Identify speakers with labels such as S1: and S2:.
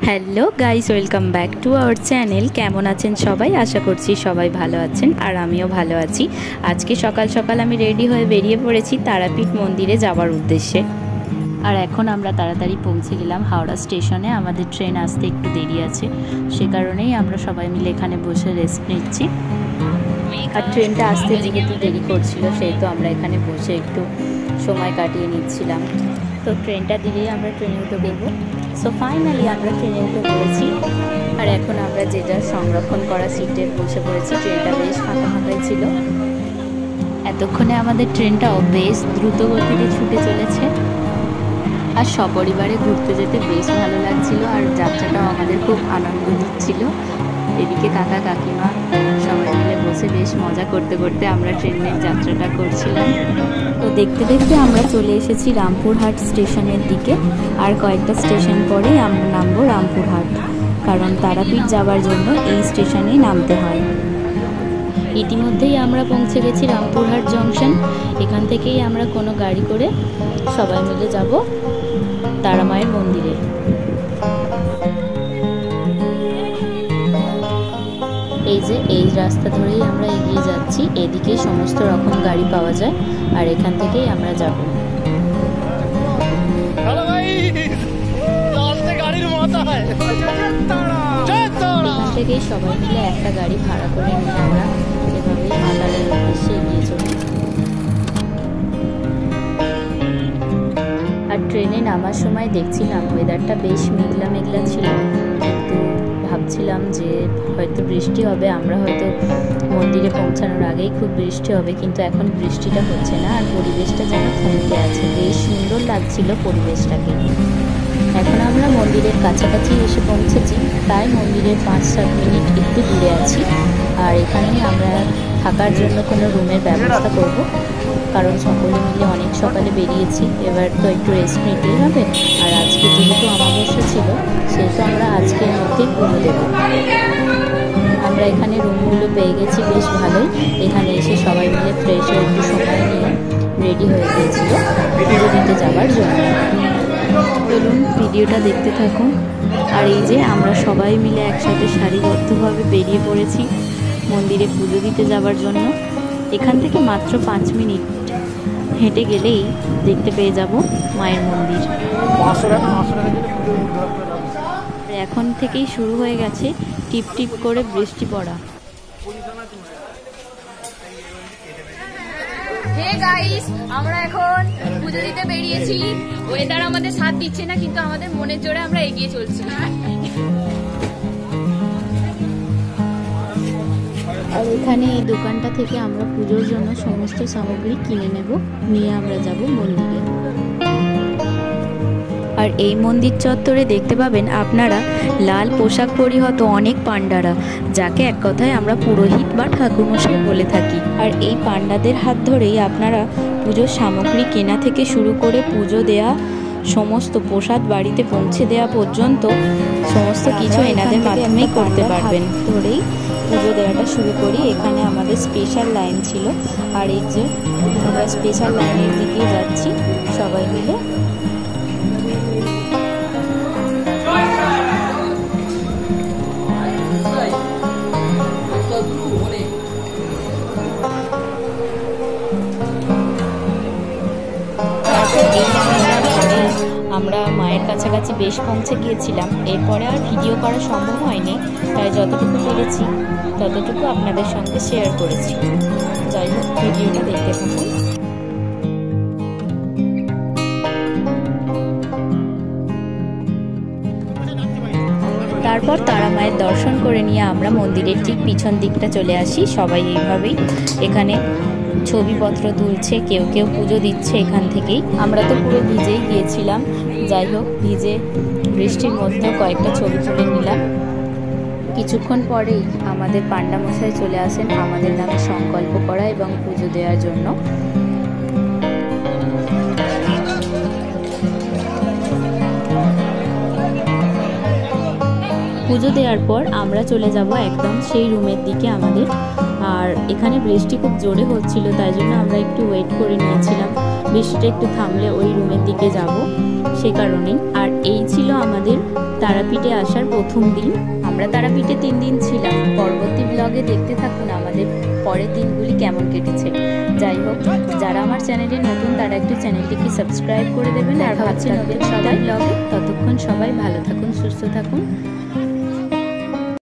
S1: Hello guys, welcome back to our channel. কেমন আছেন সবাই? আশা করছি সবাই ভালো আছেন আর আমিও ভালো আছি। আজকে সকাল সকাল আমি রেডি হয়ে বেরিয়ে পড়েছি তারাপীঠ মন্দিরে যাওয়ার উদ্দেশ্যে। আর এখন আমরা তাড়াতাড়ি পৌঁছে গেলাম হাওড়া স্টেশনে। আমাদের ট্রেন আসতে একটু দেরি আছে, সে কারণেই আমরা সবাই মিলে এখানে বসে রেস্ট নিচ্ছি। আর ট্রেনটা আসতে যেহেতু দেরি করছিল, সেহেতু আমরা এখানে বসে একটু সময় কাটিয়ে নিচ্ছিলাম। তো ট্রেনটা দিলেই আমরা ট্রেনে উঠে পড়বো। সো ফাইনালি আমরা ট্রেনে উঠে পড়েছি। আর এখন আমরা যে যার সংরক্ষণ করা সিটে বসে পড়েছি। ট্রেনটা বেশ ফাঁকা ফাঁকাই ছিল। এতক্ষণে আমাদের ট্রেনটাও বেশ দ্রুত গতিতে ছুটে চলেছে। আর সপরিবারে ঘুরতে যেতে বেশ ভালো লাগছিল, আর যাত্রাটাও আমাদের খুব আনন্দ দিচ্ছিল। এদিকে কাকা কাকিমা সবাই মিলে বসে বেশ মজা করতে করতে আমরা ট্রেনের যাত্রাটা করছিলাম। তো দেখতে দেখতে আমরা চলে এসেছি রামপুরহাট স্টেশনের দিকে। আর কয়েকটা স্টেশন পরেই আমরা নামবো রামপুরহাট, কারণ তারাপীঠ যাওয়ার জন্য এই স্টেশনেই নামতে হয়। ইতিমধ্যেই আমরা পৌঁছে গেছি রামপুরহাট জংশন। এখান থেকেই আমরা কোনো গাড়ি করে সবাই মিলে যাব তারামায়ের মন্দিরে। এই যে এই রাস্তা ধরেই আমরা এগিয়ে যাচ্ছি। এদিকে সমস্ত রকম গাড়ি পাওয়া যায়, আর এখান থেকেই আমরা যাব। এখান থেকেই সবাই মিলে একটা গাড়ি ভাড়া করে নিয়ে আমরা এভাবেই মাতালের উদ্দেশ্যে এগিয়ে চলি। আর ট্রেনে নামার সময় দেখছিলাম ওয়েদারটা বেশ মেঘলা মেঘলা ছিল, কিন্তু ভাবছিলাম যে হয়তো বৃষ্টি হবে, আমরা হয়তো মন্দিরে পৌঁছানোর আগেই খুব বৃষ্টি হবে, কিন্তু এখন বৃষ্টিটা হচ্ছে না। আর পরিবেশটা যেন থমকে আছে, বেশ সুন্দর লাগছিল পরিবেশটাকে। এখন আমরা মন্দিরের কাছাকাছি এসে পৌঁছেছি, তাই মন্দিরের 5-7 মিনিট একটু দূরে আছি। আর এখানেই আমরা থাকার জন্য কোনো রুমের ব্যবস্থা করব, কারণ সকলে মিলে অনেক সকালে বেরিয়েছি, এবার তো একটু রেস্ট নিতেই হবে। আর আজকে যেহেতু অমাবস্যা ছিল, সেহেতু আমরা আজকের মধ্যেই পুজো দেব। আমরা এখানে রুমগুলো পেয়ে গেছি বেশ ভালোই। এখানে এসে সবাই মিলে ফ্রেশ হয়ে একটু সময় নিয়ে রেডি হয়ে গিয়েছিল পুজো দিতে যাওয়ার জন্য। চলুন ভিডিওটা দেখতে থাকুন। আর এই যে আমরা সবাই মিলে একসাথে সারিবদ্ধভাবে বেরিয়ে পড়েছি মন্দিরে পুজো দিতে যাওয়ার জন্য। এখান থেকে মাত্র 5 মিনিট হেঁটে গেলেই দেখতে পেয়ে যাব মায়ের মন্দির। এখন থেকেই শুরু হয়ে গেছে টিপ টিপ করে বৃষ্টি পড়া।
S2: হে গাইস, আমরা এখন পুজো দিতে বেরিয়েছি। ওয়েদার আমাদের সাথ দিচ্ছে না, কিন্তু আমাদের মনের জোরে আমরা এগিয়ে চলছি।
S1: আর এখানে এই দোকানটা থেকে আমরা পুজোর জন্য সমস্ত সামগ্রী কিনে নেব, নিয়ে আমরা যাব মন্দিরে। আর এই মন্দির চত্বরে দেখতে পাবেন আপনারা লাল পোশাক পরিহিত অনেক পান্ডারা, যাকে এক কথায় আমরা পুরোহিত বা ঠাকুরমশাই বলে থাকি। আর এই পান্ডাদের হাত ধরেই আপনারা পুজোর সামগ্রী কেনা থেকে শুরু করে পুজো দেয়া, সমস্ত প্রসাদ বাড়িতে পৌঁছে দেওয়া পর্যন্ত সমস্ত কিছু এনাদের মাধ্যমেই করতে পারবেন। ধরেই পুজো দেওয়াটা শুরু করি। এখানে আমাদের স্পেশাল লাইন ছিল, আর এই যে আমরা স্পেশাল লাইনের দিকে যাচ্ছি সবাই মিলে। আমরা মায়ের কাছাকাছি বেশ পৌঁছে গিয়েছিলাম। এরপরে আর ভিডিও করা সম্ভব হয়নি, তাই যতটুকু পেরেছি ততটুকু আপনাদের সঙ্গে শেয়ার করেছি। যাই হোক, ভিডিওটা দেখতে থাকুন। তারপর তারা মায়ের দর্শন করে নিয়ে আমরা মন্দিরের ঠিক পিছন দিকটা চলে আসি। সবাই এইভাবেই এখানে ছবিপত্র তুলছে, কেউ কেউ পুজো দিচ্ছে এখান থেকেই। আমরা তো পুরো ভিজেই গিয়েছিলাম, যাই হোক ভিজে বৃষ্টির মধ্যেও কয়েকটা ছবি তুলে নিলাম। কিছুক্ষণ পরেই আমাদের পান্ডা মশাই চলে আসেন আমাদের নামে সংকল্প করা এবং পুজো দেওয়ার জন্য। পুজো দেওয়ার পর আমরা চলে যাব একদম সেই রুমের দিকে আমাদের। আর এখানে বৃষ্টি খুব জোরে হচ্ছিল, তাই জন্য আমরা একটু ওয়েট করে নিয়েছিলাম বৃষ্টিটা একটু থামলে ওই রুমের দিকে যাব, সে কারণেই। আর এই ছিল আমাদের তারাপীঠে আসার প্রথম দিন। আমরা তারাপীঠে 3 দিন ছিলাম। পরবর্তী ব্লগে দেখতে থাকুন আমাদের পরের দিনগুলি কেমন কেটেছে। যাই হোক, যারা আমার চ্যানেলে নতুন তারা একটু চ্যানেলটিকে সাবস্ক্রাইব করে দেবেন। আর ভাবছি নতুন সবাই ব্লগে। ততক্ষণ সবাই ভালো থাকুন, সুস্থ থাকুন।